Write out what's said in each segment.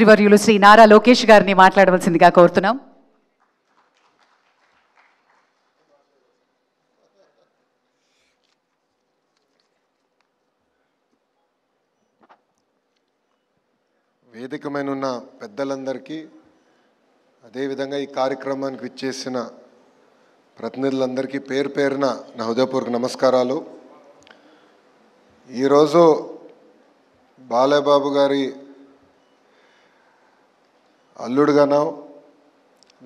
మంత్రివర్యులు శ్రీ నారా లోకేష్ గారిని మాట్లాడవలసిందిగా కోరుతున్నాం. వేదికమైన ఉన్న పెద్దలందరికీ, అదేవిధంగా ఈ కార్యక్రమానికి విచ్చేసిన ప్రతినిధులందరికీ పేరు పేరున నా హృదయపూర్వక నమస్కారాలు. ఈరోజు బాలయ్యబాబు గారి అల్లుడుగానో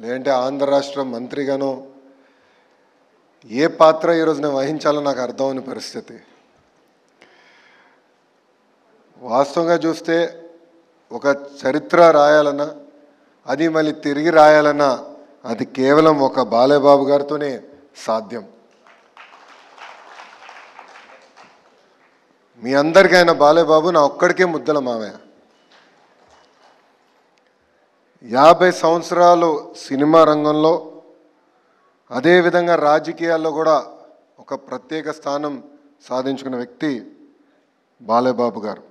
లేదంటే ఆంధ్ర రాష్ట్ర మంత్రిగానో ఏ పాత్ర ఈరోజు నేను వహించాలో నాకు అర్థం అవని పరిస్థితి. వాస్తవంగా చూస్తే ఒక చరిత్ర రాయాలన్నా, అది మళ్ళీ తిరిగి రాయాలన్నా అది కేవలం ఒక బాలయ్యబాబు గారితోనే సాధ్యం. మీ అందరికీ ఆయన బాలయ్యబాబు నా ఒక్కడికే ముద్దల మావయ్య. 50 సంవత్సరాలు సినిమా రంగంలో, అదేవిధంగా రాజకీయాల్లో కూడా ఒక ప్రత్యేక స్థానం సాధించుకున్న వ్యక్తి బాలయ్యబాబు గారు.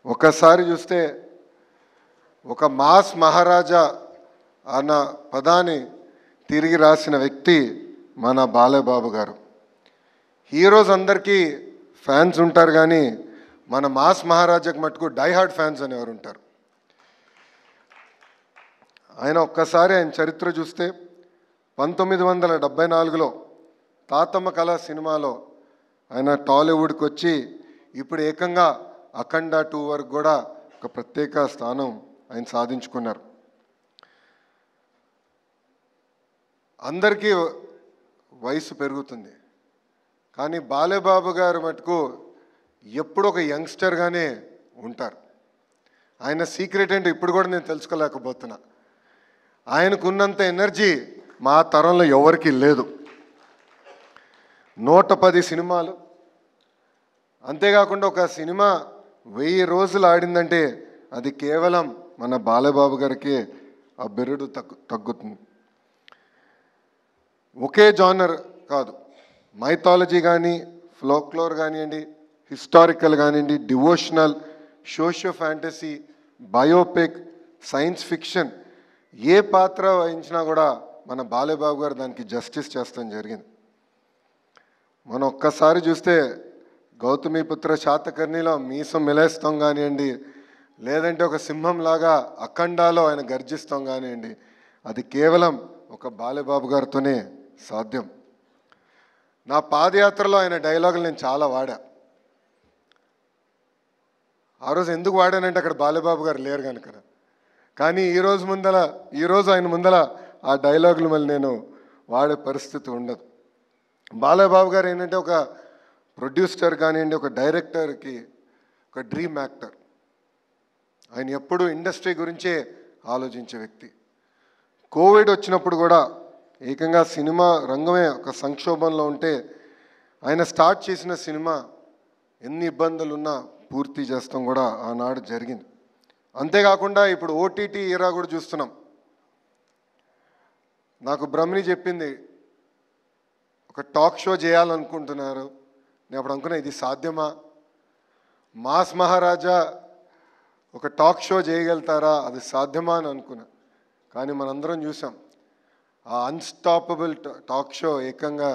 ఒకసారి చూస్తే ఒక మాస్ మహారాజా అన్న పదాన్ని తిరిగి రాసిన వ్యక్తి మన బాలయ్యబాబు గారు. హీరోస్ అందరికీ ఫ్యాన్స్ ఉంటారు, కానీ మన మాస్ మహారాజాకి మటుకు డైహార్డ్ ఫ్యాన్స్ అనేవారు ఉంటారు. ఆయన ఒక్కసారి ఆయన చరిత్ర చూస్తే 1974లో తాతమ్మ కళ సినిమాలో ఆయన టాలీవుడ్కి వచ్చి ఇప్పుడు ఏకంగా అఖండ 2 వరకు కూడా ఒక ప్రత్యేక స్థానం ఆయన సాధించుకున్నారు. అందరికీ వయసు పెరుగుతుంది, కానీ బాలయ్యబాబు గారు మటుకు ఎప్పుడు ఒక యంగ్స్టర్గానే ఉంటారు. ఆయన సీక్రెట్ ఏంటో ఇప్పుడు కూడా నేను తెలుసుకోలేకపోతున్నా. ఆయనకున్నంత ఎనర్జీ మా తరంలో ఎవరికీ లేదు. 110 సినిమాలు, అంతేకాకుండా ఒక సినిమా 1000 రోజులు ఆడిందంటే అది కేవలం మన బాలయ్యబాబు గారికి ఆ బిరుదు తగ్గుతుంది. ఒకే జానర్ కాదు, మైథాలజీ కానీ, ఫోక్లోర్ కానివ్వండి, హిస్టారికల్ కానివ్వండి, devotional, socio fantasy, biopic, science fiction, ఏ పాత్ర వహించినా కూడా మన బాలయ్యబాబు గారు దానికి జస్టిస్ చేస్తాం జరిగింది. మనం ఒక్కసారి చూస్తే గౌతమిపుత్ర శాతకర్ణిలో మీసం మిలేస్తాం కానివ్వండి, లేదంటే ఒక సింహంలాగా అఖండాలో ఆయన గర్జిస్తాం కానివ్వండి, అది కేవలం ఒక బాలయ్యబాబు గారితోనే సాధ్యం. నా పాదయాత్రలో ఆయన డైలాగులు నేను చాలా వాడా. ఆ రోజు ఎందుకు వాడానంటే అక్కడ బాలయ్యబాబు గారు లేరు కనుక. కానీ ఈరోజు ఆయన ముందల ఆ డైలాగులు మళ్ళీ నేను వాడే పరిస్థితి ఉండదు. బాలయ్యబాబు గారు ఏంటంటే ఒక ప్రొడ్యూసర్ కానివ్వండి, ఒక డైరెక్టర్కి ఒక డ్రీమ్ యాక్టర్. ఆయన ఎప్పుడూ ఇండస్ట్రీ గురించే ఆలోచించే వ్యక్తి. కోవిడ్ వచ్చినప్పుడు కూడా ఏకంగా సినిమా రంగమే ఒక సంక్షోభంలో ఉంటే ఆయన స్టార్ట్ చేసిన సినిమా ఎన్ని ఇబ్బందులున్నా పూర్తి చేస్తాం కూడా ఆనాడు జరిగింది. అంతేకాకుండా ఇప్పుడు ఓటీటీ ఈరా కూడా చూస్తున్నాం. నాకు బ్రహ్మిని చెప్పింది, ఒక టాక్ షో చేయాలనుకుంటున్నారు. నేను అప్పుడు అనుకున్నా, ఇది సాధ్యమా? మాస్ మహారాజా ఒక టాక్ షో చేయగలుగుతారా? అది సాధ్యమా అని అనుకున్నా. కానీ మనందరం చూసాం, ఆ అన్స్టాపబుల్ టాక్ షో ఏకంగా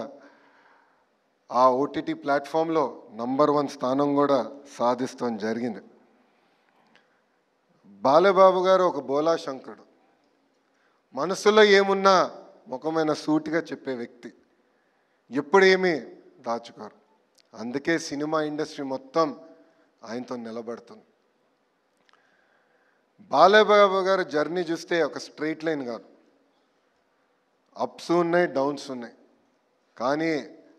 ఆ ఓటీటీ ప్లాట్ఫామ్లో నంబర్ 1 స్థానం కూడా సాధిస్తాం జరిగింది. బాలయ్యబాబు గారు ఒక బోలా శంకరుడు. మనసులో ఏమున్నా ముఖమైన సూటిగా చెప్పే వ్యక్తి, ఎప్పుడేమీ దాచుకోరు. అందుకే సినిమా ఇండస్ట్రీ మొత్తం ఆయనతో నిలబడుతుంది. బాలయ్యబాబు గారు జర్నీ చూస్తే ఒక స్ట్రైట్ లైన్ కాదు, అప్స్ ఉన్నాయి, డౌన్స్ ఉన్నాయి. కానీ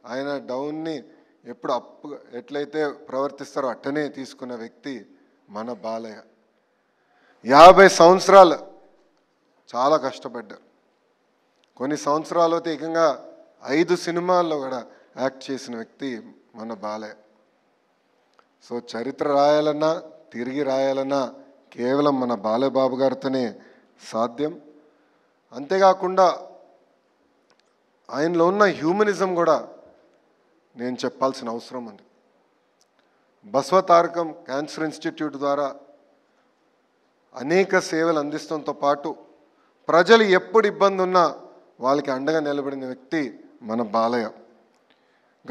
ఆయన డౌన్ని ఎప్పుడు అప్ ఎట్లయితే ప్రవర్తిస్తారో అట్టనే తీసుకున్న వ్యక్తి మన బాలయ్య. 50 సంవత్సరాలు చాలా కష్టపడ్డారు. కొన్ని సంవత్సరాలు అయితే ఏకంగా 5 సినిమాల్లో కూడా యాక్ట్ చేసిన వ్యక్తి మన బాలయ్య. సో చరిత్ర రాయాలన్నా, తిరిగి రాయాలన్నా కేవలం మన బాలయ్యబాబు గారితోనే సాధ్యం. అంతేకాకుండా ఆయనలో ఉన్న హ్యూమనిజం కూడా నేను చెప్పాల్సిన అవసరం ఉంది. బసవతారకం క్యాన్సర్ ఇన్స్టిట్యూట్ ద్వారా అనేక సేవలు అందిస్తంతో పాటు ప్రజలు ఎప్పుడు ఇబ్బంది ఉన్నా వాళ్ళకి అండగా నిలబడిన వ్యక్తి మన బాలయ్య.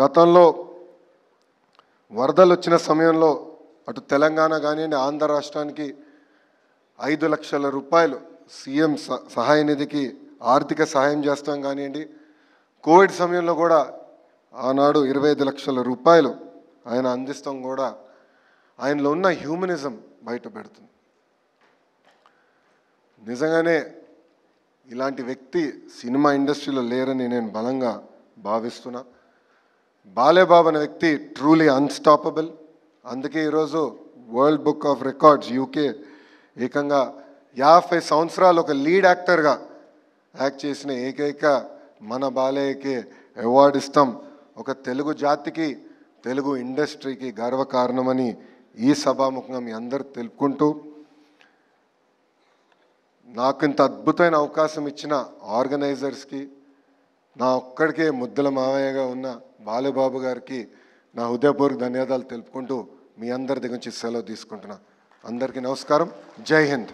గతంలో వరదలు వచ్చిన సమయంలో అటు తెలంగాణ కానివ్వండి, ఆంధ్ర రాష్ట్రానికి 5 లక్షల రూపాయలు సీఎం సహాయ నిధికి ఆర్థిక సహాయం చేస్తాం కానివ్వండి, కోవిడ్ సమయంలో కూడా ఆనాడు 25 లక్షల రూపాయలు ఆయన అందిస్తాం కూడా ఆయనలో ఉన్న హ్యూమనిజం బయట పెడుతుంది. నిజంగానే ఇలాంటి వ్యక్తి సినిమా ఇండస్ట్రీలో లేరని నేను బలంగా భావిస్తున్నా. బాలయ్య బాబు అనే వ్యక్తి ట్రూలీ అన్స్టాపబుల్. అందుకే ఈరోజు world book of records UK ఏకంగా 50 సంవత్సరాలు ఒక లీడ్ యాక్టర్గా యాక్ట్ చేసిన ఏకైక మన బాలయ్యకి అవార్డు ఇస్తాం. ఒక తెలుగు జాతికి, తెలుగు ఇండస్ట్రీకి గర్వకారణమని ఈ సభాముఖంగా మీ అందరు తెలుపుకుంటూ, నాకు ఇంత అద్భుతమైన అవకాశం ఇచ్చిన ఆర్గనైజర్స్కి, నా ఒక్కడికే ముద్దల మావయ్యగా ఉన్న బాలబాబు గారికి నా హృదయపూర్వక ధన్యవాదాలు తెలుపుకుంటూ మీ అందరి దగ్గర నుంచి సెలవు తీసుకుంటున్నా. అందరికీ నమస్కారం. జై హింద్.